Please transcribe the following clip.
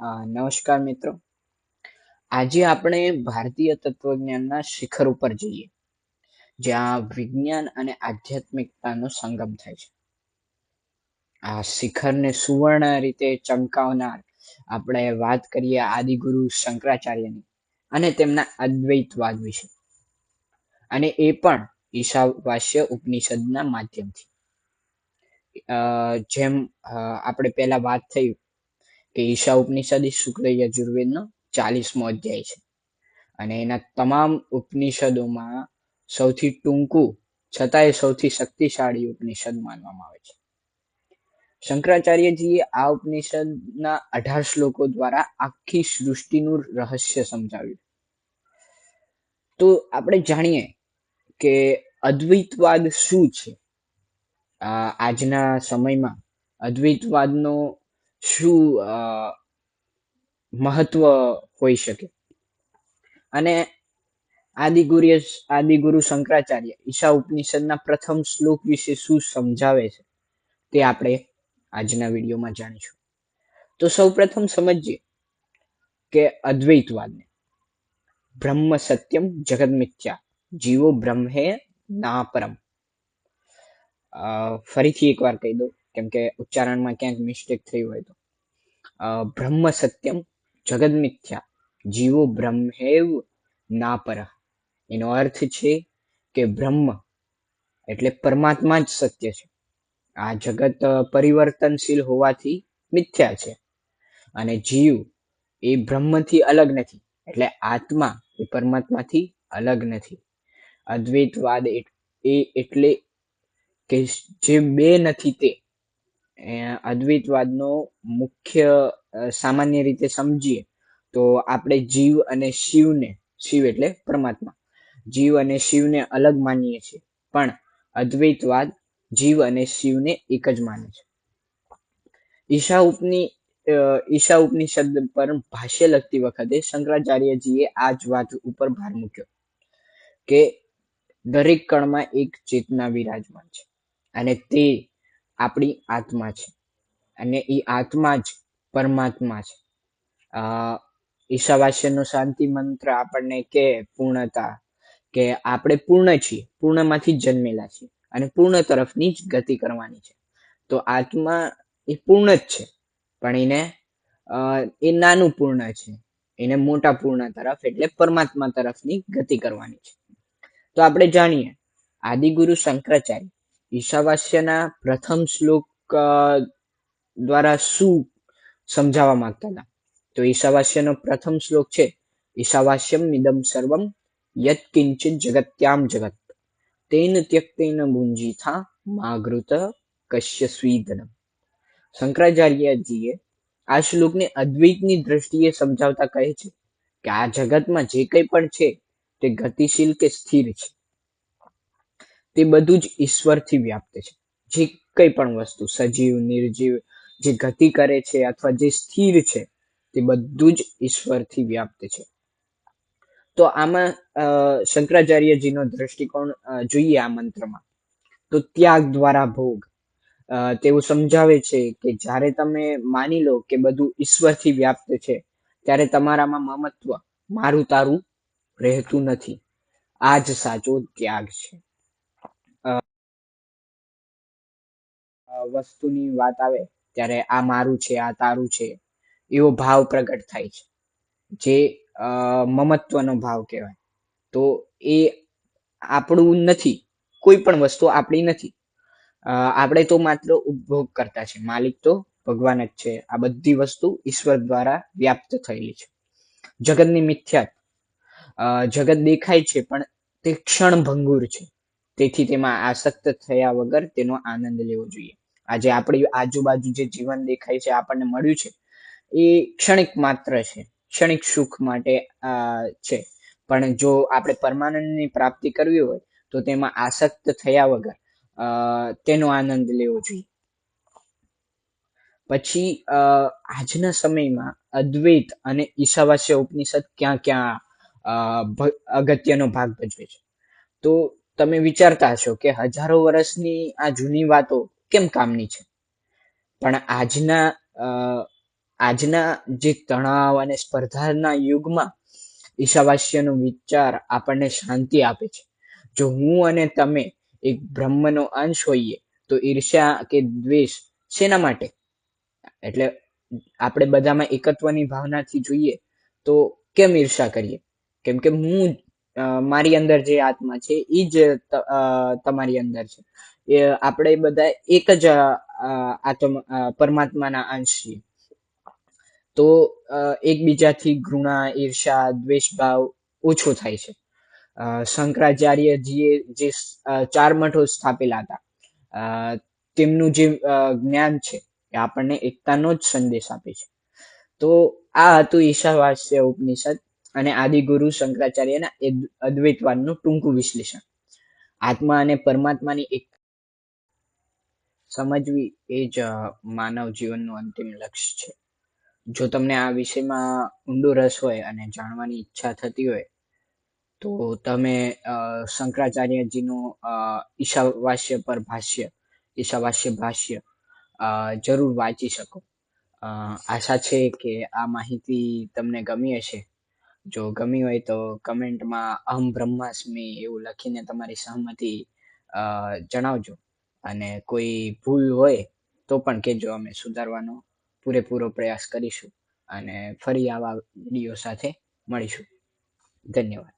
નમસ્કાર મિત્રો. આજે આપણે ભારતીય તત્વજ્ઞાનના શિખર ઉપર જઈએ, જ્યાં વિજ્ઞાન અને આધ્યાત્મિકતાનો સંગમ થાય છે. આ શિખરને સુવર્ણ રીતે ચમકાવનાર આપણે વાત કરીએ આદિગુરુ શંકરાચાર્યની અને તેમના અદ્વૈતવાદ વિશે, અને એ પણ ઈશાવાસ્ય ઉપનિષદના માધ્યમથી. જેમ આપણે પહેલા વાત થઈ કે ઈશા ઉપનિષદ એ શુક્લ યજુર્વેદનો 40મો અધ્યાય છે, અને એના તમામ ઉપનિષદોમાં સૌથી ટૂંકું છતાંય સૌથી શક્તિશાળી ઉપનિષદ માનવામાં આવે છે. શંકરાચાર્યજીએ આ ઉપનિષદના 18 શ્લોકો દ્વારા આખી સૃષ્ટિનું રહસ્ય સમજાવ્યું. તો આપણે જાણીએ કે અદ્વૈતવાદ શું છે. આજના સમયમાં અદ્વૈતવાદનો શું મહત્વ હોઈ શકે, અને આદિગુરુ શંકરાચાર્ય ઈશા ઉપનિષદના પ્રથમ શ્લોક વિશે શું સમજાવે છે તે આપણે આજના વિડીયોમાં જાણીશું. તો સૌપ્રથમ સમજીએ કે અદ્વૈતવાદને. બ્રહ્મ સત્યમ જગત મિથ્યા, જીવો બ્રહ્મે ના પરમ. ફરીથી એકવાર કહી દઉં, કેમ કે ઉચ્ચારણમાં ક્યાંક મિસ્ટેક થઈ હોય તો. બ્રહ્મ સત્યમ જગત મિથ્યા, જીવો બ્રહ્મેવ ના પર. એનો અર્થ છે કે બ્રહ્મ એટલે પરમાત્મા જ સત્ય છે. આ જગત પરિવર્તનશીલ હોવાથી મિથ્યા છે, અને જીવ એ બ્રહ્મથી અલગ નથી, એટલે આત્મા એ પરમાત્માથી અલગ નથી. અદ્વૈતવાદ એટલે કે જે બે નથી તે. અદ્વૈતવાદનો મુખ્ય સામાન્ય રીતે સમજીએ તો આપણે જીવ અને શિવને, શિવ એટલે પરમાત્મા, જીવ અને શિવને અલગ માનીએ છીએ, પણ અદ્વૈતવાદ જીવ અને શિવને એક જ માને છે. ઈશા ઉપનિષદ પર ભાષ્ય લખતી વખતે શંકરાચાર્યજીએ આ જ વાત ઉપર ભાર મૂક્યો કે દરેક કણમાં એક ચેતના વિરાજમાન છે, અને તે આપણી આત્મા છે, અને એ આત્મા જ પરમાત્મા છે. ઈશાવાસ્યનો શાંતિ મંત્ર આપણને કે પૂર્ણતા, કે આપણે પૂર્ણ છીએ, પૂર્ણમાંથી જ જન્મેલા છીએ, અને પૂર્ણ તરફની જ ગતિ કરવાની છે. તો આત્મા એ પૂર્ણ જ છે, પણ એને એ નાનું પૂર્ણ છે, એને મોટા પૂર્ણ તરફ એટલે પરમાત્મા તરફની ગતિ કરવાની છે. તો આપણે જાણીએ આદિગુરુ શંકરાચાર્ય ઈશાવાસ્યના પ્રથમ શ્લોક દ્વારા શું સમજાવવા માંગતા હતા. તો ઈશાવાસ્યનો પ્રથમ શ્લોક છે, ઈશાવાસ્યમ ઇદમ સર્વમ યત કિંચિત જગત્યામ જગત તેન ત્યક્તેન ભુંજીથા માગૃત કશ્ય સ્વીદનમ. શંકરાચાર્યજીએ આ શ્લોકને અદ્વૈતની દ્રષ્ટિએ સમજાવતા કહે છે કે આ જગતમાં જે કંઈ પણ છે તે ગતિશીલ કે સ્થિર છે, તે બધું જ ઈશ્વરથી વ્યાપ્ત છે. જે કંઈ પણ વસ્તુ સજીવ નિર્જીવ જે ગતિ કરે છે અથવા જે સ્થિર છે તે બધું જ ઈશ્વરથી વ્યાપ્ત છે. તો આમાં શંકરાચાર્યજીનો દ્રષ્ટિકોણ જોઈએ આ મંત્રમાં, તો ત્યાગ દ્વારા ભોગ. તેવું સમજાવે છે કે જ્યારે તમે માની લો કે બધું ઈશ્વરથી વ્યાપ્ત છે, ત્યારે તમારામાં મમત્વ, મારું તારું રહેતું નથી. આ જ સાચો ત્યાગ છે. વસ્તુની વાત આવે ત્યારે આ મારું છે, આ તારું છે, એવો ભાવ પ્રગટ થાય છે, જે મમત્વનો ભાવ કહેવાય. તો એ આપણું નથી, કોઈ પણ વસ્તુ આપણી નથી. આપણે તો માત્ર ઉપભોગ કરતા છે, માલિક તો ભગવાન જ છે. આ બધી વસ્તુ ઈશ્વર દ્વારા વ્યાપ્ત થયેલી છે. જગતની મિથ્યાત, જગત દેખાય છે પણ તે ક્ષણ ભંગુર છે, તેથી તેમાં આસક્ત થયા વગર તેનો આનંદ લેવો જોઈએ. આજે આપણી આજુબાજુ જે જીવન દેખાય છે, આપણને મળ્યું છે, એ ક્ષણિક માત્ર છે, ક્ષણિક સુખ માટે છે. પણ જો આપણે પરમાનંદની પ્રાપ્તિ કરવી હોય તો તેમાં આસક્ત થયા વગર તેનો આનંદ લેવો જોઈએ. પછી આજના સમયમાં અદ્વૈત અને ઈશાવાસ્ય ઉપનિષદ ક્યાં ક્યાં અગત્યનો ભાગ ભજવે છે. તો તમે વિચારતા હશો કે હજારો વર્ષની આ જૂની વાતો કેમ કામની છે, પણ આજના આજના જે તણાવ અને સ્પર્ધાના યુગમાં ઈશાવાસ્યનો વિચાર આપણને શાંતિ આપે છે. જો હું અને તમે એક બ્રહ્મનો અંશ હોઈએ તો ઈર્ષ્યા કે દ્વેષ શેના માટે? એટલે આપણે બધામાં એકત્વની ભાવનાથી જોઈએ તો કેમ ઈર્ષા કરીએ? કેમ કે હું મારી અંદર જે આત્મા છે એ જ તમારી અંદર છે. એ આપણે બધા એક જ પરમાત્માના અંશ છીએ. તો એકબીજાથી ઘૃણા, ઈર્ષા, દ્વેષભાવ ઓછો થાય છે. શંકરાચાર્યજીએ જે 4 મઠો સ્થાપેલા હતા, તેમનું જે જ્ઞાન છે એ આપણને એકતાનો જ સંદેશ આપે છે. તો આ હતું ઈશાવાસ્ય ઉપનિષદ અને આદિગુરુ શંકરાચાર્યના અદ્વૈતવાદનું ટૂંકું વિશ્લેષણ. આત્મા અને પરમાત્માની એક સમજવી એ જ માનવ જીવનનું અંતિમ લક્ષ્ય છે. જો તમને આ વિષયમાં ઊંડો રસ હોય અને જાણવાની ઈચ્છા થતી હોય તો તમે શંકરાચાર્યજીનું ઈશાવાસ્ય ભાષ્ય જરૂર વાંચી શકો. આશા છે કે આ માહિતી તમને ગમી હશે. જો ગમી હોય તો કમેન્ટમાં અહમ બ્રહ્માસ્મિ એવું લખીને તમારી સહમતિ જણાવજો. અને કોઈ ભૂલ હોય તો પણ કહેજો, અમે સુધારવાનો પૂરેપૂરો પ્રયાસ કરીશું અને ફરી આવા વિડીયો સાથે મળીશું. ધન્યવાદ.